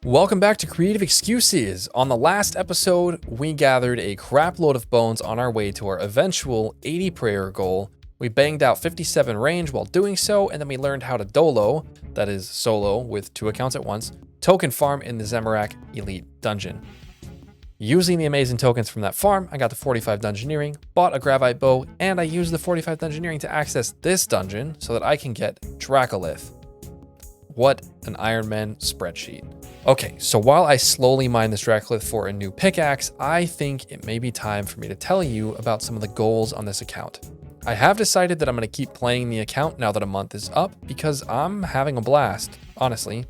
Welcome back to Creative Excuses. On the last episode, we gathered a crap load of bones on our way to our eventual 80 prayer goal. We banged out 57 range while doing so, and then we learned how to dolo, that is solo with 2 accounts at once, token farm in the Zamorak Elite Dungeon. Using the amazing tokens from that farm, I got the 45 Dungeoneering, bought a Gravite Bow, and I used the 45 Dungeoneering to access this dungeon so that I can get Dracolith. What an Ironman spreadsheet. Okay, so while I slowly mine this Dracolith for a new pickaxe, I think it may be time for me to tell you about some of the goals on this account. I have decided that I'm going to keep playing the account now that a month is up because I'm having a blast, honestly.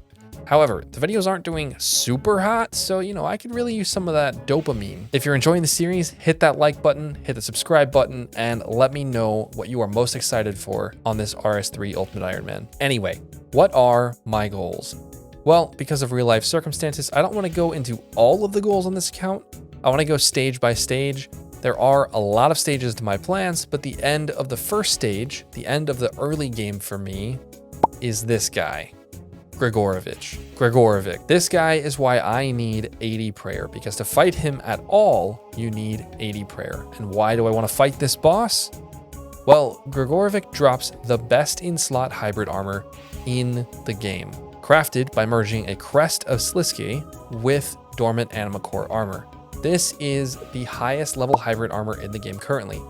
However, the videos aren't doing super hot, so I could really use some of that dopamine. If you're enjoying the series, hit that like button, hit the subscribe button, and let me know what you are most excited for on this RS3 Ultimate Ironman. Anyway, what are my goals? Well, because of real life circumstances, I don't want to go into all of the goals on this account. I want to go stage by stage. There are a lot of stages to my plans, but the end of the first stage, the end of the early game for me, is this guy, Grigorovic. This guy is why I need 80 prayer, because to fight him at all, you need 80 prayer. And why do I want to fight this boss? Well, Grigorovic drops the best in slot hybrid armor in the game, crafted by merging a Crest of Sliske with Dormant Anima Core armor. This is the highest level hybrid armor in the game currently.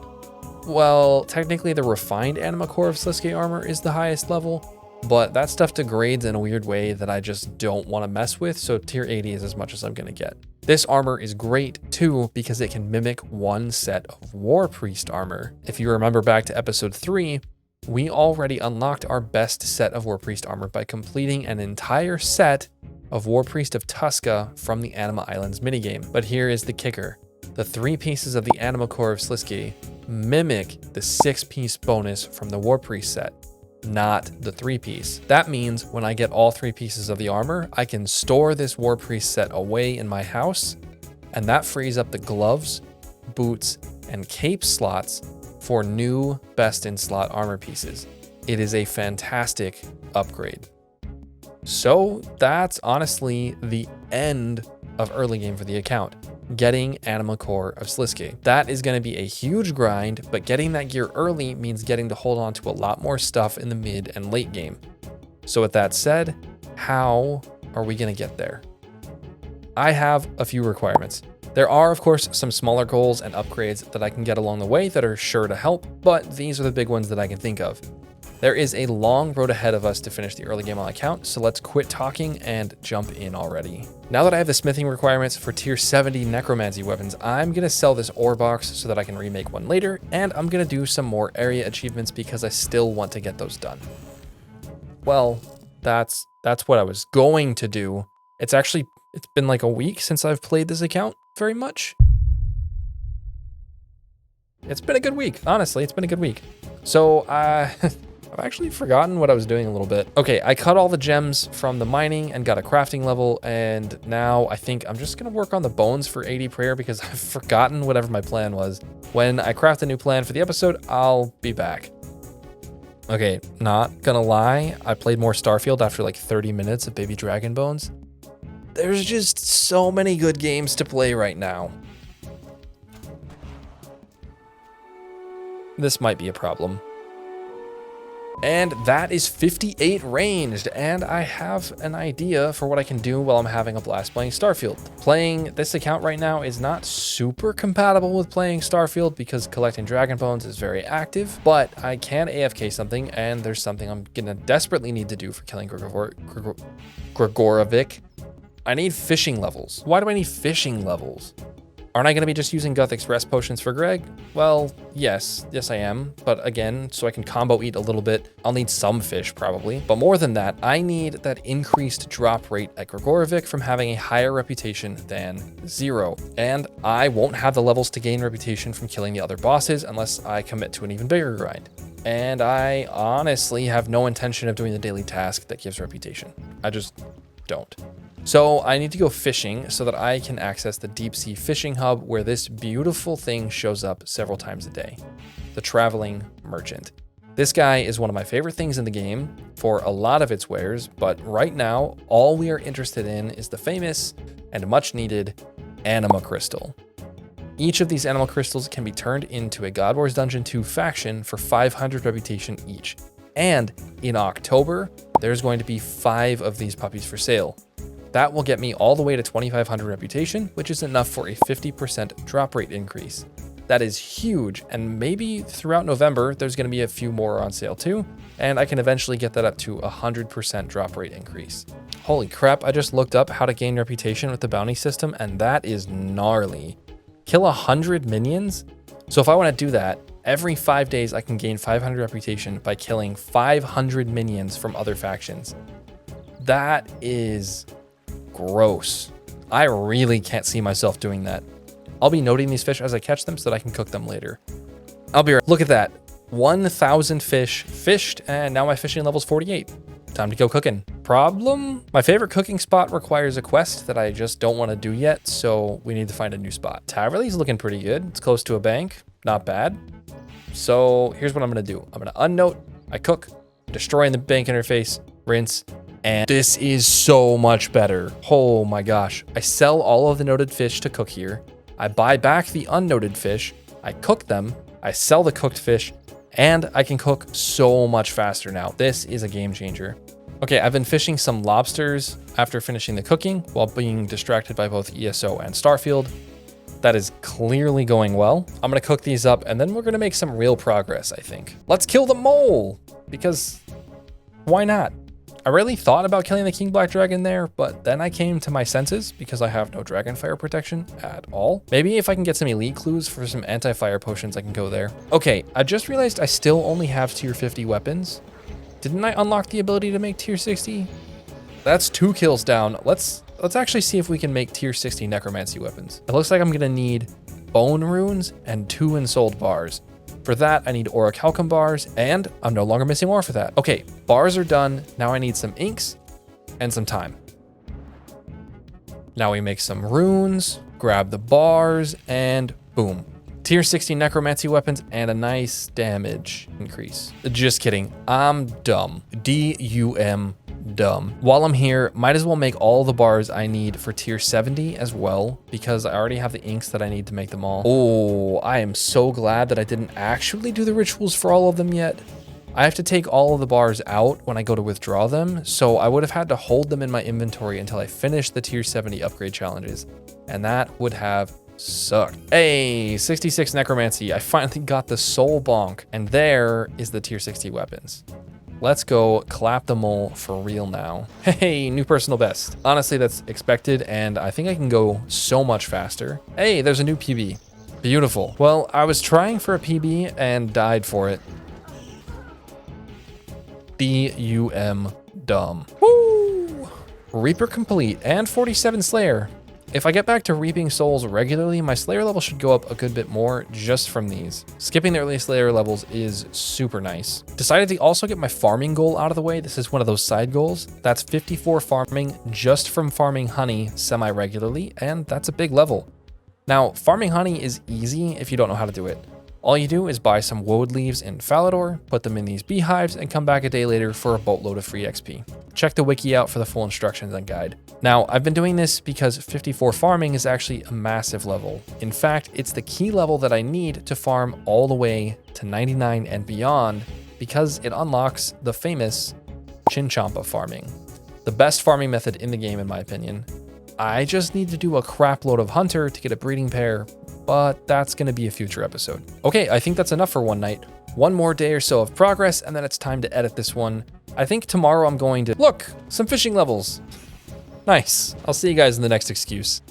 Well, technically the refined Anima Core of Sliske armor is the highest level, but that stuff degrades in a weird way that I just don't want to mess with, so tier 80 is as much as I'm going to get. This armor is great too because it can mimic one set of War Priest armor. If you remember back to episode 3, we already unlocked our best set of War Priest armor by completing an entire set of War Priest of Tuska from the Anima Islands minigame. But here is the kicker. The 3 pieces of the Anima Core of Sliske mimic the 6-piece bonus from the War Priest set, not the 3-piece. That means when I get all 3 pieces of the armor, I can store this War Priest set away in my house, and that frees up the gloves, boots, and cape slots for new best in slot armor pieces. It is a fantastic upgrade. So that's honestly the end of early game for the account, getting Anima Core of Sliske. That is going to be a huge grind, but getting that gear early means getting to hold on to a lot more stuff in the mid and late game. So with that said, how are we going to get there? I have a few requirements. There are, of course, some smaller goals and upgrades that I can get along the way that are sure to help, but these are the big ones that I can think of. There is a long road ahead of us to finish the early game on account, so let's quit talking and jump in already. Now that I have the smithing requirements for tier 70 necromancy weapons, I'm going to sell this ore box so that I can remake one later, and I'm going to do some more area achievements because I still want to get those done. Well, that's what I was going to do. It's been like a week since I've played this account very much. It's been a good week, honestly, it's been a good week. So, I've actually forgotten what I was doing a little bit. Okay, I cut all the gems from the mining and got a crafting level, and now I think I'm just gonna work on the bones for 80 prayer because I've forgotten whatever my plan was. When I craft a new plan for the episode, I'll be back. Okay, not gonna lie, I played more Starfield after like 30 minutes of Baby Dragon Bones. There's just so many good games to play right now. This might be a problem. And that is 58 ranged, and I have an idea for what I can do while I'm having a blast playing Starfield. Playing this account right now is not super compatible with playing Starfield because collecting Dragon Bones is very active, but I can AFK something, and there's something I'm gonna desperately need to do for killing Grigorovic. I need fishing levels. Why do I need fishing levels? Aren't I going to be just using Guthix rest potions for Greg? Well, yes I am. But again, so I can combo eat a little bit, I'll need some fish probably. But more than that, I need that increased drop rate at Grigorovic from having a higher reputation than 0. And I won't have the levels to gain reputation from killing the other bosses unless I commit to an even bigger grind. And I honestly have no intention of doing the daily task that gives reputation. I just don't. So I need to go fishing so that I can access the deep sea fishing hub where this beautiful thing shows up several times a day, the traveling merchant. This guy is one of my favorite things in the game for a lot of its wares, but right now, all we are interested in is the famous and much needed Anima Crystal. Each of these Anima Crystals can be turned into a God Wars Dungeon 2 faction for 500 reputation each. And in October, there's going to be 5 of these puppies for sale. That will get me all the way to 2,500 reputation, which is enough for a 50% drop rate increase. That is huge, and maybe throughout November, there's going to be a few more on sale too, and I can eventually get that up to 100% drop rate increase. Holy crap, I just looked up how to gain reputation with the bounty system, and that is gnarly. Kill 100 minions? So if I want to do that, every 5 days I can gain 500 reputation by killing 500 minions from other factions. That is gross. I really can't see myself doing that. I'll be noting these fish as I catch them so that I can cook them later. I'll be right. Look at that. 1,000 fish fished, and now my fishing level's 48. Time to go cooking. Problem? My favorite cooking spot requires a quest that I just don't want to do yet, so we need to find a new spot. Taverley's looking pretty good. It's close to a bank. Not bad. So here's what I'm going to do. I'm going to unnote, I cook, destroying the bank interface, rinse, and this is so much better. Oh my gosh. I sell all of the noted fish to cook here. I buy back the unnoted fish, I cook them, I sell the cooked fish, and I can cook so much faster now. This is a game changer. Okay, I've been fishing some lobsters after finishing the cooking while being distracted by both ESO and Starfield. That is clearly going well. I'm gonna cook these up and then we're gonna make some real progress, I think. Let's kill the mole, because why not? I really thought about killing the King Black Dragon there, but then I came to my senses because I have no Dragonfire protection at all. Maybe if I can get some elite clues for some anti-fire potions, I can go there. Okay, I just realized I still only have tier 50 weapons. Didn't I unlock the ability to make tier 60? That's 2 kills down. Let's actually see if we can make tier 60 necromancy weapons. It looks like I'm gonna need bone runes and 2 ensouled bars. For that, I need orichalcum bars, and I'm no longer missing ore for that. Okay, bars are done. Now I need some inks and some time. Now we make some runes, grab the bars, and boom. Tier 60 necromancy weapons and a nice damage increase. Just kidding, I'm dumb. D-U-M, dumb. While I'm here, might as well make all the bars I need for tier 70 as well, because I already have the inks that I need to make them all. Oh, I am so glad that I didn't actually do the rituals for all of them yet. I have to take all of the bars out when I go to withdraw them, so I would have had to hold them in my inventory until I finished the tier 70 upgrade challenges, and that would have sucked. Hey, 66 necromancy. I finally got the soul bonk, and there is the tier 60 weapons. Let's go clap the mole for real now. Hey, new personal best. Honestly, that's expected, and I think I can go so much faster. Hey, there's a new PB. Beautiful. Well, I was trying for a PB and died for it. D-U-M, dumb. Woo! Reaper complete and 47 Slayer. If I get back to reaping souls regularly, my Slayer level should go up a good bit more just from these. Skipping the early Slayer levels is super nice. Decided to also get my farming goal out of the way. This is one of those side goals. That's 54 farming just from farming honey semi-regularly, and that's a big level. Now, farming honey is easy if you don't know how to do it. All you do is buy some woad leaves in Falador, put them in these beehives, and come back a day later for a boatload of free XP. Check the wiki out for the full instructions and guide. Now, I've been doing this because 54 farming is actually a massive level. In fact, it's the key level that I need to farm all the way to 99 and beyond, because it unlocks the famous Chinchompa farming. The best farming method in the game, in my opinion. I just need to do a crap load of Hunter to get a breeding pair, but that's going to be a future episode. Okay, I think that's enough for one night. One more day or so of progress, and then it's time to edit this one. I think tomorrow I'm going to... Look! Some fishing levels! Nice. I'll see you guys in the next excuse.